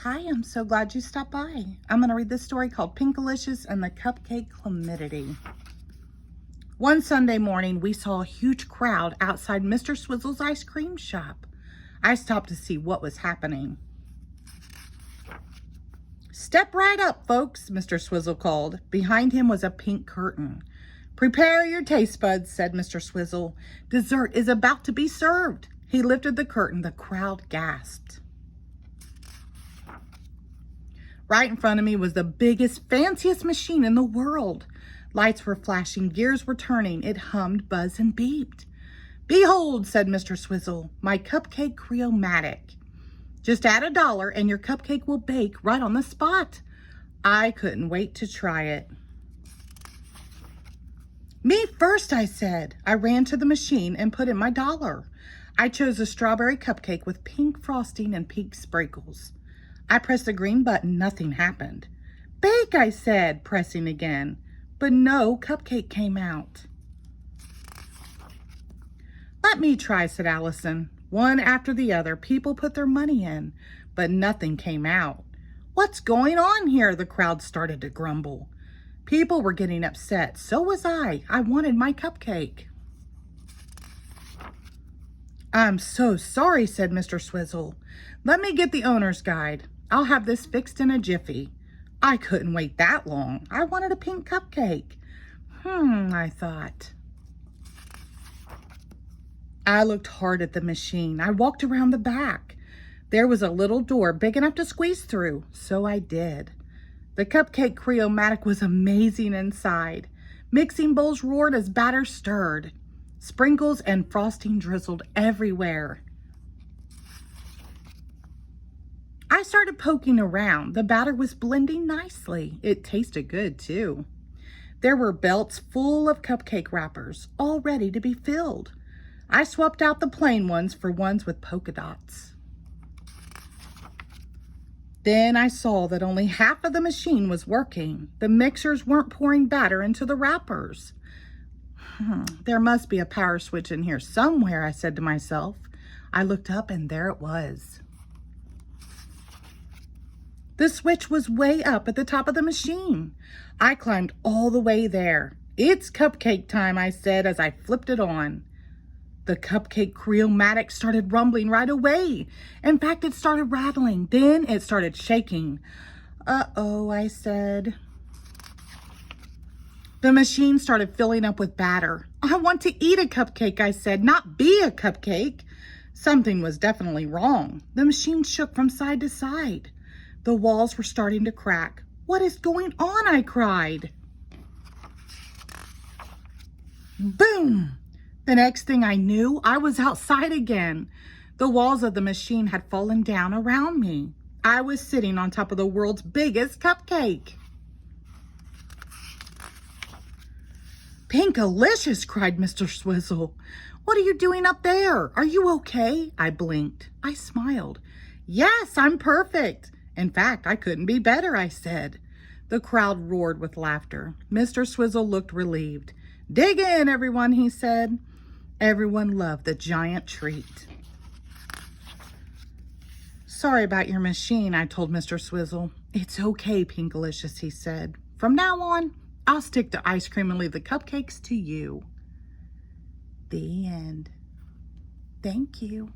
Hi, I'm so glad you stopped by. I'm going to read this story called Pinkalicious and the Cupcake Calamity. One Sunday morning, we saw a huge crowd outside Mr. Swizzle's ice cream shop. I stopped to see what was happening. "Step right up, folks," Mr. Swizzle called. Behind him was a pink curtain. "Prepare your taste buds," said Mr. Swizzle. "Dessert is about to be served." He lifted the curtain. The crowd gasped. Right in front of me was the biggest, fanciest machine in the world. Lights were flashing, gears were turning. It hummed, buzzed, and beeped. "Behold," said Mr. Swizzle, "my cupcake Creomatic. Just add $1 and your cupcake will bake right on the spot." I couldn't wait to try it. "Me first," I said. I ran to the machine and put in my $1. I chose a strawberry cupcake with pink frosting and pink sprinkles. I pressed the green button. Nothing happened. "Bake," I said, pressing again. But no cupcake came out. "Let me try," said Allison. One after the other, people put their money in, but nothing came out. "What's going on here?" the crowd started to grumble. People were getting upset. So was I. I wanted my cupcake. "I'm so sorry," said Mr. Swizzle. "Let me get the owner's guide. I'll have this fixed in a jiffy." I couldn't wait that long. I wanted a pink cupcake. I thought. I looked hard at the machine. I walked around the back. There was a little door big enough to squeeze through, so I did. The cupcake Creomatic was amazing inside. Mixing bowls roared as batter stirred. Sprinkles and frosting drizzled everywhere. I started poking around. The batter was blending nicely. It tasted good, too. There were belts full of cupcake wrappers, all ready to be filled. I swapped out the plain ones for ones with polka dots. Then I saw that only half of the machine was working. The mixers weren't pouring batter into the wrappers. There must be a power switch in here somewhere, I said to myself. I looked up and there it was. The switch was way up at the top of the machine. I climbed all the way there. "It's cupcake time," I said as I flipped it on. The cupcake Creomatic started rumbling right away. In fact, it started rattling. Then it started shaking. "Uh-oh," I said. The machine started filling up with batter. "I want to eat a cupcake," I said, "not be a cupcake." Something was definitely wrong. The machine shook from side to side. The walls were starting to crack. "What is going on?" I cried. Boom! The next thing I knew, I was outside again. The walls of the machine had fallen down around me. I was sitting on top of the world's biggest cupcake. "Pinkalicious!" cried Mr. Swizzle. "What are you doing up there? Are you okay?" I blinked. I smiled. "Yes, I'm perfect. In fact, I couldn't be better," I said. The crowd roared with laughter. Mr. Swizzle looked relieved. "Dig in, everyone," he said. Everyone loved the giant treat. "Sorry about your machine," I told Mr. Swizzle. "It's okay, Pinkalicious," he said. "From now on, I'll stick to ice cream and leave the cupcakes to you." The end. Thank you.